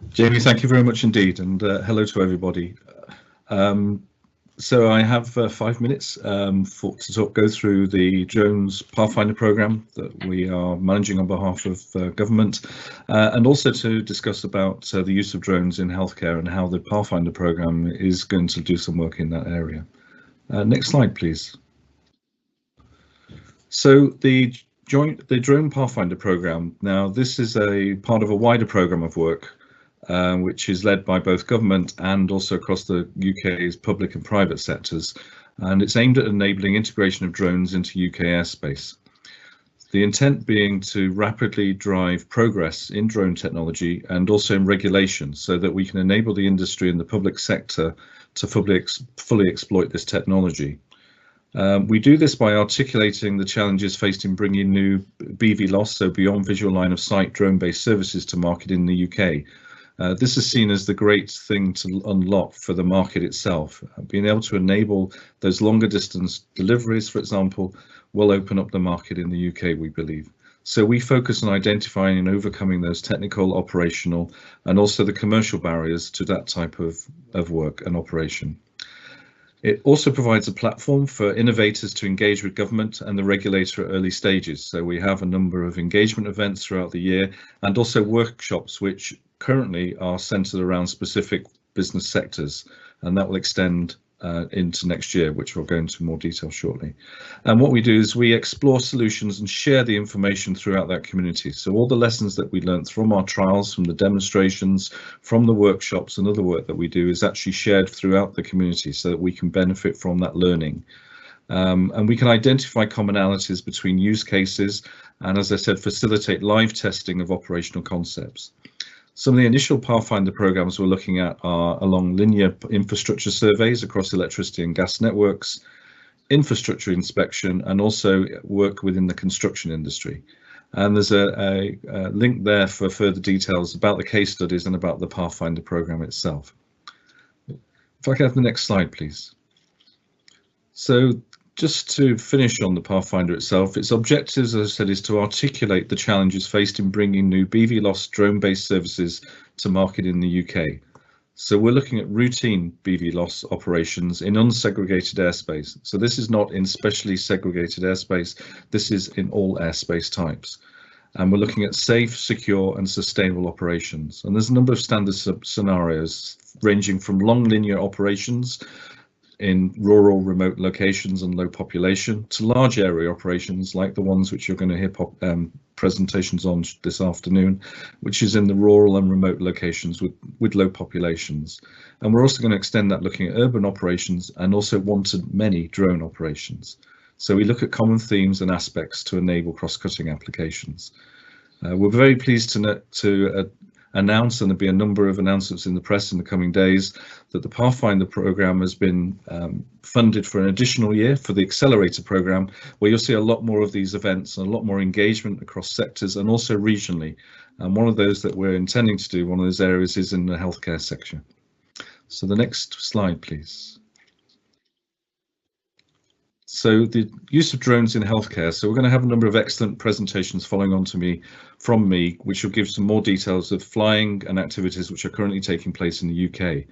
Jamie, thank you very much indeed, and hello to everybody. So I have 5 minutes go through the drones Pathfinder program that we are managing on behalf of government, and also to discuss about the use of drones in healthcare and how the Pathfinder program is going to do some work in that area. Next slide, please. So the Drone Pathfinder program, now this is a part of a wider program of work which is led by both government and also across the UK's public and private sectors, and it's aimed at enabling integration of drones into UK airspace. The intent being to rapidly drive progress in drone technology and also in regulation so that we can enable the industry and the public sector to fully exploit this technology. We do this by articulating the challenges faced in bringing new BVLOS, so beyond visual line of sight drone-based services, to market in the UK. This is seen as the great thing to unlock for the market itself. Being able to enable those longer distance deliveries, for example, will open up the market in the UK, we believe. So we focus on identifying and overcoming those technical, operational, and also the commercial barriers to that type of work and operation. It also provides a platform for innovators to engage with government and the regulator at early stages. So we have a number of engagement events throughout the year and also workshops which currently are centered around specific business sectors, and that will extend into next year, which we'll go into more detail shortly. And what we do is we explore solutions and share the information throughout that community. So all the lessons that we learned from our trials, from the demonstrations, from the workshops and other work that we do is actually shared throughout the community so that we can benefit from that learning. And we can identify commonalities between use cases and, as I said, facilitate live testing of operational concepts. Some of the initial Pathfinder programs we're looking at are along linear infrastructure surveys across electricity and gas networks, infrastructure inspection, and also work within the construction industry. And there's a link there for further details about the case studies and about the Pathfinder program itself. If I can have the next slide, please. So just to finish on the Pathfinder itself, its objectives, as I said, is to articulate the challenges faced in bringing new BVLOS drone-based services to market in the UK. So we're looking at routine BVLOS operations in unsegregated airspace. So this is not in specially segregated airspace, this is in all airspace types. And we're looking at safe, secure and sustainable operations. And there's a number of standard scenarios ranging from long linear operations in rural, remote locations and low population to large area operations like the ones which you're going to hear presentations on this afternoon, which is in the rural and remote locations with low populations. And we're also going to extend that looking at urban operations and also one-to-many drone operations. So we look at common themes and aspects to enable cross-cutting applications. We're very pleased to announce, and there'll be a number of announcements in the press in the coming days, that the Pathfinder program has been funded for an additional year for the Accelerator program, where you'll see a lot more of these events and a lot more engagement across sectors and also regionally. And one of those that we're intending to do, one of those areas, is in the healthcare sector. So the next slide, please. So the use of drones in healthcare. So we're going to have a number of excellent presentations following on from me, which will give some more details of flying and activities which are currently taking place in the UK.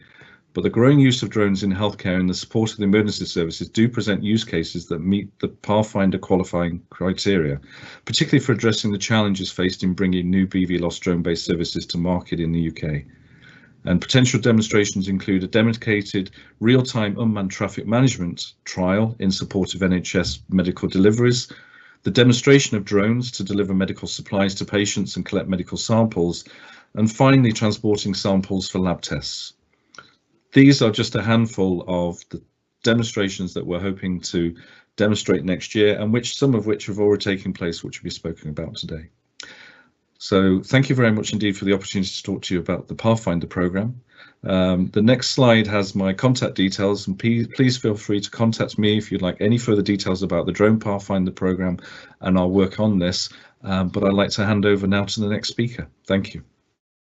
But the growing use of drones in healthcare and the support of the emergency services do present use cases that meet the Pathfinder qualifying criteria, particularly for addressing the challenges faced in bringing new BVLOS drone-based services to market in the UK. And potential demonstrations include a dedicated real-time unmanned traffic management trial in support of NHS medical deliveries, the demonstration of drones to deliver medical supplies to patients and collect medical samples, and finally transporting samples for lab tests. These are just a handful of the demonstrations that we're hoping to demonstrate next year, and some of which have already taken place, which will be spoken about today. So thank you very much indeed for the opportunity to talk to you about the Pathfinder program. The next slide has my contact details, and please feel free to contact me if you'd like any further details about the Drone Pathfinder program and our work on this. But I'd like to hand over now to the next speaker. Thank you.